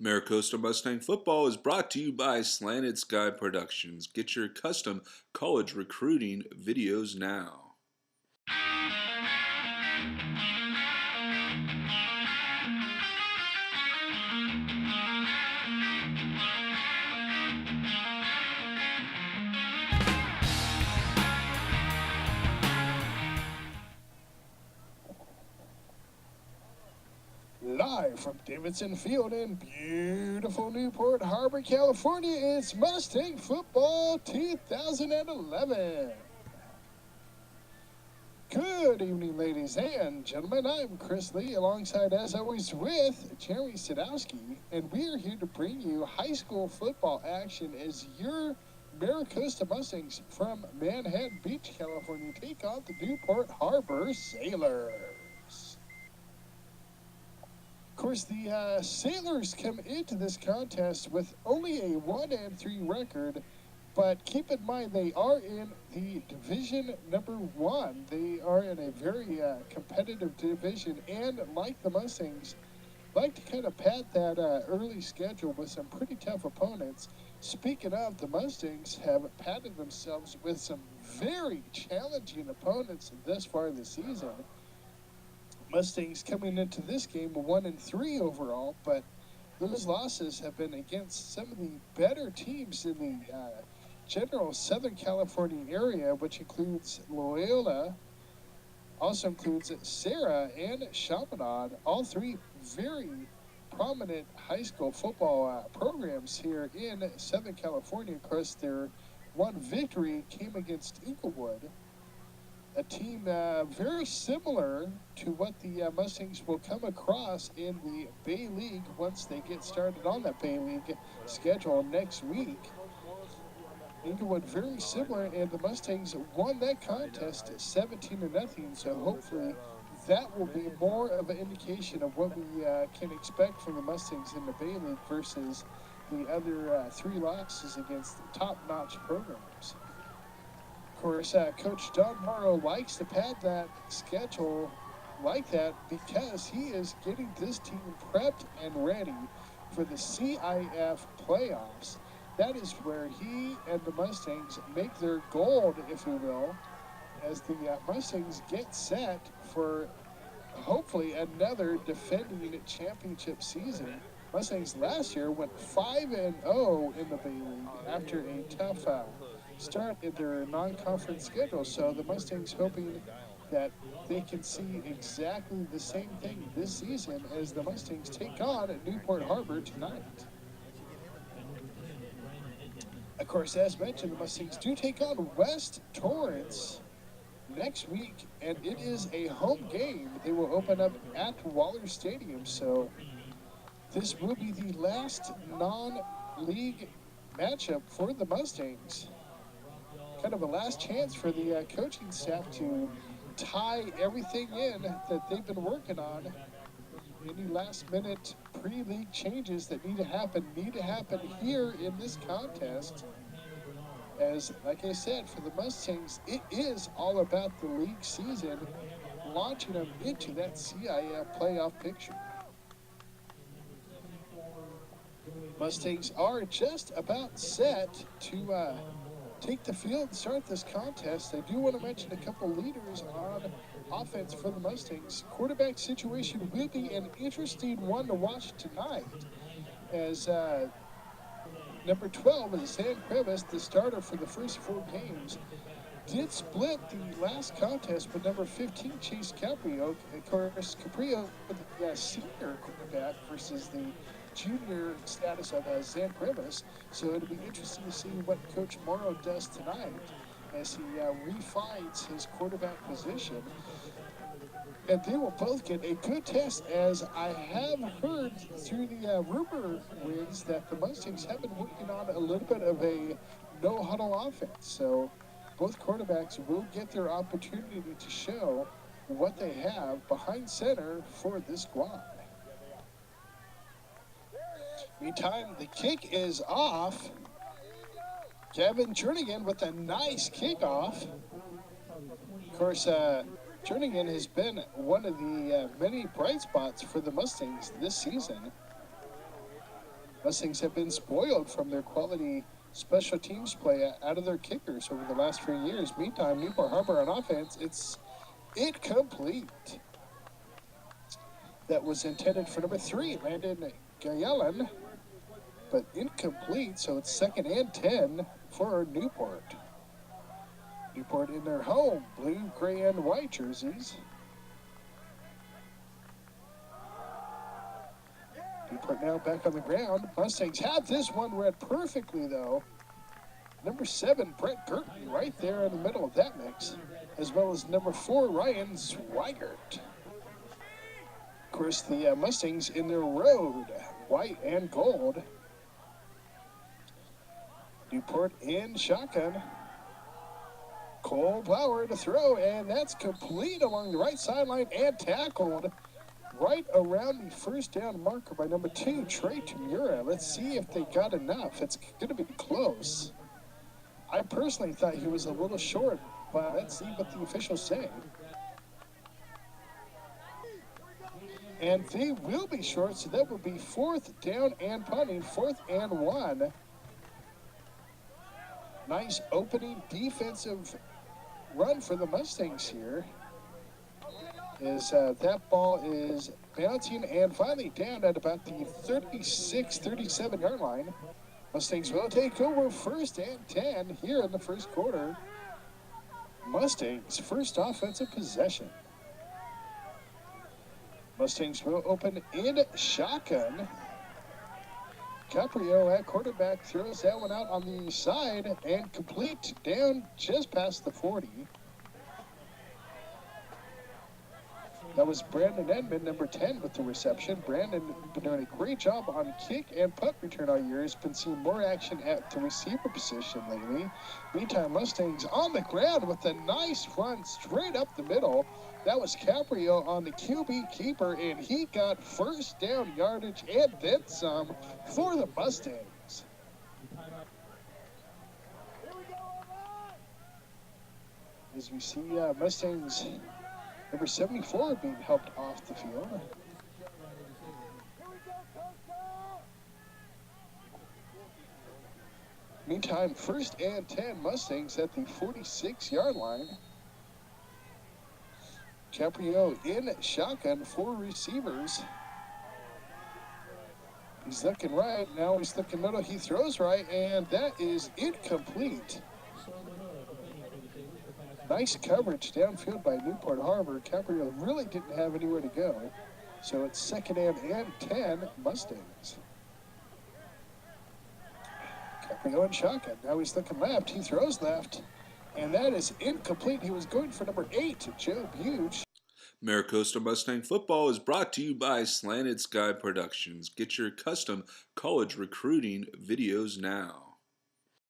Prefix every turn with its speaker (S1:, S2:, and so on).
S1: Mira Costa Mustang football is brought to you by Slanted Sky Productions. Get your custom college recruiting videos now.
S2: Live from Davidson Field in beautiful Newport Harbor, California, it's Mustang Football 2011. Good evening, ladies and gentlemen. I'm Chris Lee, alongside, as always, with Jerry Sadowski, and we are here to bring you high school football action as your Mira Costa Mustangs from Manhattan Beach, California, take on the Newport Harbor Sailors. Of course, the Sailors come into this contest with only a 1-3 record, but keep in mind they are in the division number 1. They are in a very competitive division, and like the Mustangs, like to kind of pad that early schedule with some pretty tough opponents. Speaking of, the Mustangs have padded themselves with some very challenging opponents thus far this season. Mustangs coming into this game 1-3 overall, but those losses have been against some of the better teams in the general Southern California area, which includes Loyola, also includes Sarah and Chaminade, all three very prominent high school football programs here in Southern California. Of course, their one victory came against Inglewood, a team very similar to what the Mustangs will come across in the Bay League once they get started on that Bay League schedule next week. Inglewood very similar, and the Mustangs won that contest 17-0, so hopefully that will be more of an indication of what we can expect from the Mustangs in the Bay League versus the other three losses against top-notch programs. Of course, Coach John Morrow likes to pad that schedule like that because he is getting this team prepped and ready for the CIF playoffs. That is where he and the Mustangs make their gold, if you will, as the Mustangs get set for hopefully another defending championship season. Mustangs last year went 5-0 in the Bay League after a tough start in their non-conference schedule, so the Mustangs hoping that they can see exactly the same thing this season as the Mustangs take on at Newport Harbor tonight. Of course, as mentioned, the Mustangs do take on West Torrance next week, and it is a home game. They will open up at Waller Stadium, so this will be the last non-league matchup for the Mustangs. Kind of a last chance for the coaching staff to tie everything in that they've been working on. Any last-minute pre-league changes that need to happen here in this contest. As, like I said, for the Mustangs, it is all about the league season, launching them into that CIF playoff picture. Mustangs are just about set to take the field and start this contest. I do want to mention a couple leaders on offense for the Mustangs. Quarterback situation will be an interesting one to watch tonight, as number 12 is San Crevis, the starter for the first 4 games, did split the last contest with number 15, Chase Caprio. Of course, Caprio, the senior quarterback, versus the junior status of San Crevis. So it'll be interesting to see what Coach Morrow does tonight as he refines his quarterback position. And they will both get a good test, as I have heard through the rumor winds that the Mustangs have been working on a little bit of a no-huddle offense. So both quarterbacks will get their opportunity to show what they have behind center for this squad. Meantime, the kick is off. Kevin Jernigan with a nice kickoff. Of course, Jernigan has been one of the many bright spots for the Mustangs this season. Mustangs have been spoiled from their quality special teams play out of their kickers over the last few years. Meantime, Newport Harbor on offense, it's incomplete. That was intended for number 3, Landon Gayellen, but incomplete, so it's 2nd and 10 for Newport. Newport in their home blue, gray, and white jerseys. Newport now back on the ground. Mustangs have this one read perfectly, though. Number 7, Brett Gerton, right there in the middle of that mix, as well as number 4, Ryan Swigert. Of course, the Mustangs in their road, white and gold. Newport in shotgun. Cole Bauer to throw, and that's complete along the right sideline and tackled right around the first down marker by number 2, Trey Mira. Let's see if they got enough. It's going to be close. I personally thought he was a little short, but let's see what the officials say. And they will be short, so that will be 4th down and punting, 4th and 1. Nice opening defensive run for the Mustangs here. As that ball is bouncing and finally down at about the 36-37 yard line. Mustangs will take over 1st and 10 here in the first quarter. Mustangs first offensive possession. Mustangs will open in shotgun. Caprio at quarterback throws that one out on the side and complete down just past the 40. That was Brandon Edmond, number 10, with the reception. Brandon been doing a great job on kick and punt return all year. Has been seeing more action at the receiver position lately. Meantime, Mustangs on the ground with a nice run straight up the middle. That was Caprio on the QB keeper, and he got first down yardage and then some for the Mustangs. As we see Mustangs number 74 being helped off the field. Meantime, 1st and 10 Mustangs at the 46-yard line. Caprio in shotgun, 4 receivers. He's looking right, now he's looking middle, he throws right, and that is incomplete. Nice coverage downfield by Newport Harbor. Caprio really didn't have anywhere to go. So it's 2nd and 10 Mustangs. Caprio in shotgun. Now he's looking left. He throws left. And that is incomplete. He was going for number 8, Joe Buge.
S1: Mira Costa Mustang football is brought to you by Slanted Sky Productions. Get your custom college recruiting videos now.